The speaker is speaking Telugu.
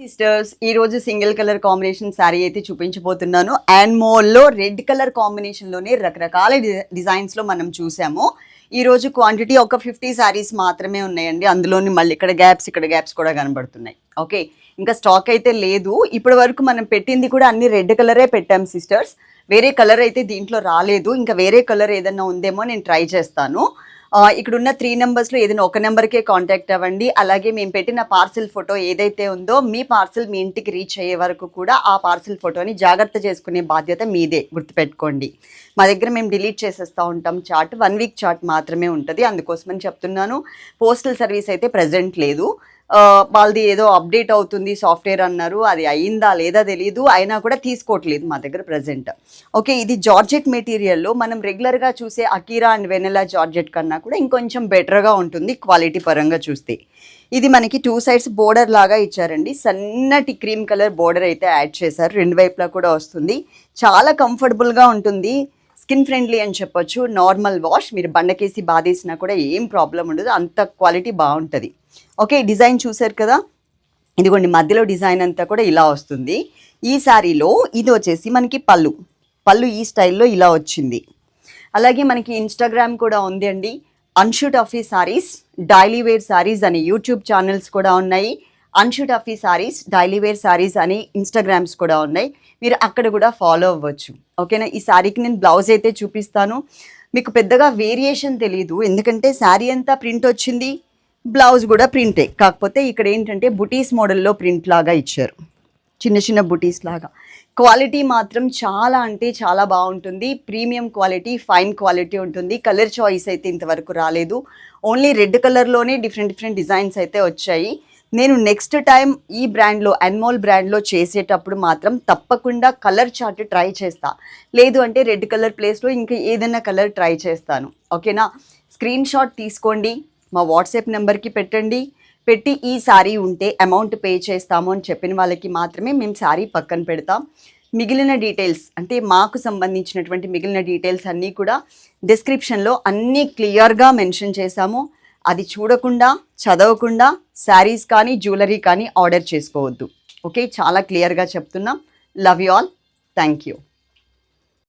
సిస్టర్స్ ఈ రోజు సింగిల్ కలర్ కాంబినేషన్ శారీ అయితే చూపించబోతున్నాను. అండ్ మోల్లో రెడ్ కలర్ కాంబినేషన్లోనే రకరకాల డిజైన్స్లో మనం చూసాము. ఈ రోజు క్వాంటిటీ ఒక 50 శారీస్ మాత్రమే ఉన్నాయండి. అందులోని మళ్ళీ ఇక్కడ గ్యాప్స్ కూడా కనబడుతున్నాయి. ఓకే, ఇంకా స్టాక్ అయితే లేదు. ఇప్పటి వరకు మనం పెట్టింది కూడా అన్ని రెడ్ కలరే పెట్టాం సిస్టర్స్. వేరే కలర్ అయితే దీంట్లో రాలేదు. ఇంకా వేరే కలర్ ఏదైనా ఉందేమో నేను ట్రై చేస్తాను. ఇక్కడ ఉన్న 3 నెంబర్స్లో ఏదైనా ఒక నెంబర్కే కాంటాక్ట్ అవ్వండి. అలాగే మేము పెట్టిన పార్సిల్ ఫోటో ఏదైతే ఉందో మీ పార్సిల్ మీ ఇంటికి రీచ్ అయ్యే వరకు కూడా ఆ పార్సిల్ ఫోటోని జాగ్రత్త చేసుకునే బాధ్యత మీదే, గుర్తుపెట్టుకోండి. మా దగ్గర మేము డిలీట్ చేసేస్తూ ఉంటాం చార్ట్. 1 వీక్ చార్ట్ మాత్రమే ఉంటుంది, అందుకోసమని చెప్తున్నాను. పోస్టల్ సర్వీస్ అయితే ప్రజెంట్ లేదు. వాళ్ళది ఏదో అప్డేట్ అవుతుంది సాఫ్ట్వేర్ అన్నారు, అది అయిందా లేదా తెలియదు. అయినా కూడా తీసుకోవట్లేదు మా దగ్గర ప్రజెంట్. ఓకే, ఇది జార్జెట్ మెటీరియల్లో మనం రెగ్యులర్గా చూసే అకీరా అండ్ వెనెలా జార్జెట్ కన్నా కూడా ఇంకొంచెం బెటర్గా ఉంటుంది క్వాలిటీ పరంగా చూస్తే. ఇది మనకి 2 సైడ్స్ బోర్డర్ లాగా ఇచ్చారండి. సన్నటి క్రీమ్ కలర్ బోర్డర్ అయితే యాడ్ చేశారు. 2 వైపులా కూడా వస్తుంది. చాలా కంఫర్టబుల్గా ఉంటుంది. స్కిన్ ఫ్రెండ్లీ అని చెప్పొచ్చు. నార్మల్ వాష్, మీరు బండకేసి బాధేసినా కూడా ఏం ప్రాబ్లం ఉండదు, అంత క్వాలిటీ బాగుంటుంది. ఓకే, డిజైన్ చూసారు కదా, ఇదిగోండి మధ్యలో డిజైన్ అంతా కూడా ఇలా వస్తుంది. ఈ శారీలో ఇది వచ్చేసి మనకి పళ్ళు ఈ స్టైల్లో ఇలా వచ్చింది. అలాగే మనకి ఇన్స్టాగ్రామ్ కూడా ఉంది అండి. అన్షూట్ ఆఫీ సారీస్, డైలీ వేర్ సారీస్ అని యూట్యూబ్ ఛానల్స్ కూడా ఉన్నాయి. అన్షూట్ ఆఫీ సారీస్, డైలీ వేర్ సారీస్ అని ఇన్స్టాగ్రామ్స్ కూడా ఉన్నాయి. మీరు అక్కడ కూడా ఫాలో అవ్వచ్చు. ఓకేనా, ఈ శారీకి నేను బ్లౌజ్ అయితే చూపిస్తాను. మీకు పెద్దగా వేరియేషన్ తెలియదు, ఎందుకంటే శారీ అంతా ప్రింట్ వచ్చింది, బ్లౌజ్ కూడా ప్రింటే. కాకపోతే ఇక్కడ ఏంటంటే బుటీస్ మోడల్లో ప్రింట్ లాగా ఇచ్చారు, చిన్న చిన్న బుటీస్ లాగా. క్వాలిటీ మాత్రం చాలా అంటే చాలా బాగుంటుంది. ప్రీమియం క్వాలిటీ, ఫైన్ క్వాలిటీ ఉంటుంది. కలర్ చాయిస్ అయితే ఇంతవరకు రాలేదు. ఓన్లీ రెడ్ కలర్లోనే డిఫరెంట్ డిజైన్స్ అయితే వచ్చాయి. నేను నెక్స్ట్ టైం ఈ బ్రాండ్లో, అన్మోల్ బ్రాండ్లో చేసేటప్పుడు మాత్రం తప్పకుండా కలర్ చార్ట్ ట్రై చేస్తా. లేదు అంటే రెడ్ కలర్ ప్లేస్లో ఇంకా ఏదైనా కలర్ ట్రై చేస్తాను. ఓకేనా, స్క్రీన్ షాట్ తీసుకోండి, మా వాట్సాప్ నెంబర్కి పెట్టి ఈ శారీ ఉంటే అమౌంట్ పే చేస్తాము అని చెప్పిన వాళ్ళకి మాత్రమే మేము శారీ పక్కన పెడతాం. మిగిలిన డీటెయిల్స్ అంటే మాకు సంబంధించినటువంటి మిగిలిన డీటెయిల్స్ అన్నీ కూడా డిస్క్రిప్షన్లో అన్నీ క్లియర్గా మెన్షన్ చేశాము. అది చూడకుండా, చదవకుండా శారీస్ కానీ జ్యువెలరీ కానీ ఆర్డర్ చేసుకోవద్దు. ఓకే, చాలా క్లియర్గా చెప్తున్నాం. Love you all, thank you.